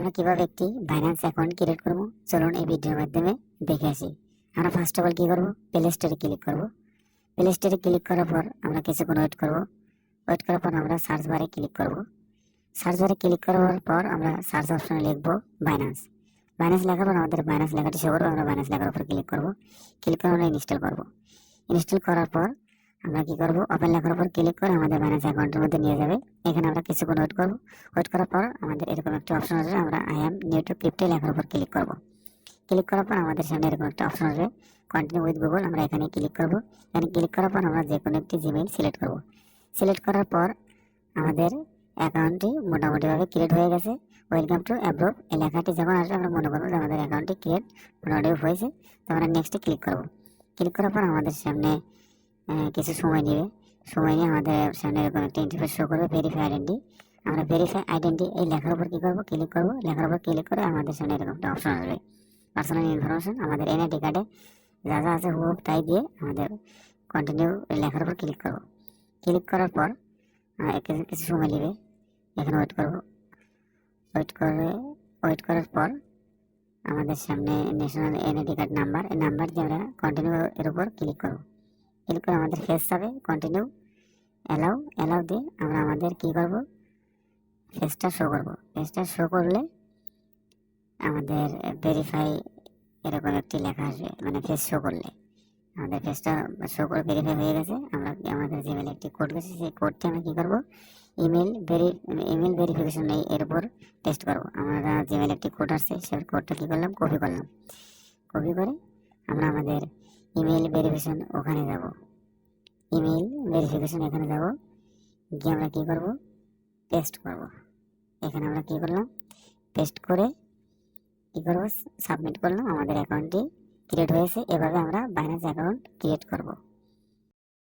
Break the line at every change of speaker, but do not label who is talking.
আমরা কিভাবে একটি বাইন্যান্স অ্যাকাউন্ট ক্রিয়েট করব চলুন এই ভিডিওর মাধ্যমে দেখে আসি। আমরা ফার্স্ট অফ অল কি করব, প্লে স্টোরে ক্লিক করব। প্লে স্টোরে ক্লিক করার পর আমরা কিছুক্ষণ ওয়েট করব। ওয়েট করার পর আমরা সার্চ বারে ক্লিক করব। সার্চ বারে ক্লিক করার পর আমরা সার্চ অপশনে লিখব বাইন্যান্স। বাইন্যান্স লেখার পর আমাদের বাইন্যান্স লেখাটি শো করবে। আমরা বাইন্যান্স লেখার উপর ক্লিক করব। ক্লিক করে আমরা ইনস্টল করব। ইনস্টল করার পর আমরা কি করব, ওপেন লেখার উপর ক্লিক করে আমাদের বাইন্যান্স অ্যাকাউন্টের মধ্যে নিয়ে যাবে। এখানে আমরা কিছুক্ষণ ওয়েট করব। ওয়েট করার পর আমাদের এরকম একটা অপশন আসবে, আমরা I am new two crypto লেখার উপর ক্লিক করব। ক্লিক করার পর আমাদের সামনে এরকম একটা অপশন আসবে, কন্টিনিউ উইথ গুগল। আমরা এখানে ক্লিক করব। এখানে ক্লিক করার পর আমরা যে কোনো একটি জিমেইল সিলেক্ট করব। সিলেক্ট করার পর আমাদের অ্যাকাউন্টটি মোটামুটিভাবে ক্রিয়েট হয়ে গেছে। ওয়েলকাম টু অ্যাপ্রুভ এই লেখাটি যখন আসবে আমরা মনে করবো যে আমাদের অ্যাকাউন্টটি ক্রিয়েট মোটামুটি হয়েছে। তো আমরা নেক্সটে ক্লিক করব। ক্লিক করার পর আমাদের সামনে কিছু সময় নেবে। সময় নিয়ে আমাদের সামনে এরকম একটা ইন্টারফেস শো করবে, ভেরিফাই আইডেন্টি। আমরা ভেরিফাই আইডেন্টি এই লেখার উপর কি করব, ক্লিক করব। লেখার উপর ক্লিক করে আমাদের সামনে এরকম একটা অপশন আসবে, পার্সোনাল ইনফরমেশন। আমাদের এনআইডি কার্ডে যা যা আছে হুব তাই দিয়ে আমাদের কন্টিনিউ লেখার উপর ক্লিক করব। ক্লিক করার পর কিছু সময় নেবে, এখানে ওয়েট করব। ওয়েট করার পর আমাদের সামনে ন্যাশনাল এনআইডি কার্ড নাম্বার, এই নাম্বার দিয়ে আমরা কন্টিনিউ এর উপর ক্লিক করব। ক্লিক করে আমাদের ফেস যাবে, কন্টিনিউ অ্যালাউ দিয়ে আমরা আমাদের কি করব, ফেসটা শো করব। ফেসটা শো করলে আমাদের ভেরিফাই এরকম একটি লেখা আসবে, মানে ফেস শো করলে আমাদের ফেসটা শো করে ভেরিফাই হয়ে গেছে। আমরা আমাদের জিমেলে একটি কোড গেছে, সেই কোডটি আমরা কি করব, ইমেল ভেরিফিকেশন এর উপর টেস্ট করব। আমরা জিমেলে একটি কোড আসছে, সেই কোডটা কি করলাম, কপি করলাম। কপি করে আমরা আমাদের ইমেল ভেরিফিকেশন ওখানে যাব। ইমেল ভেরিফিকেশন এখানে যাব, গিয়ে আমরা কি করব, পেস্ট করব। এখানে আমরা কি করলাম, পেস্ট করে কি করব, সাবমিট করলাম। আমাদের অ্যাকাউন্টটি ক্রিয়েট হয়েছে। এভাবে আমরা বাইন্যান্স অ্যাকাউন্ট ক্রিয়েট করব।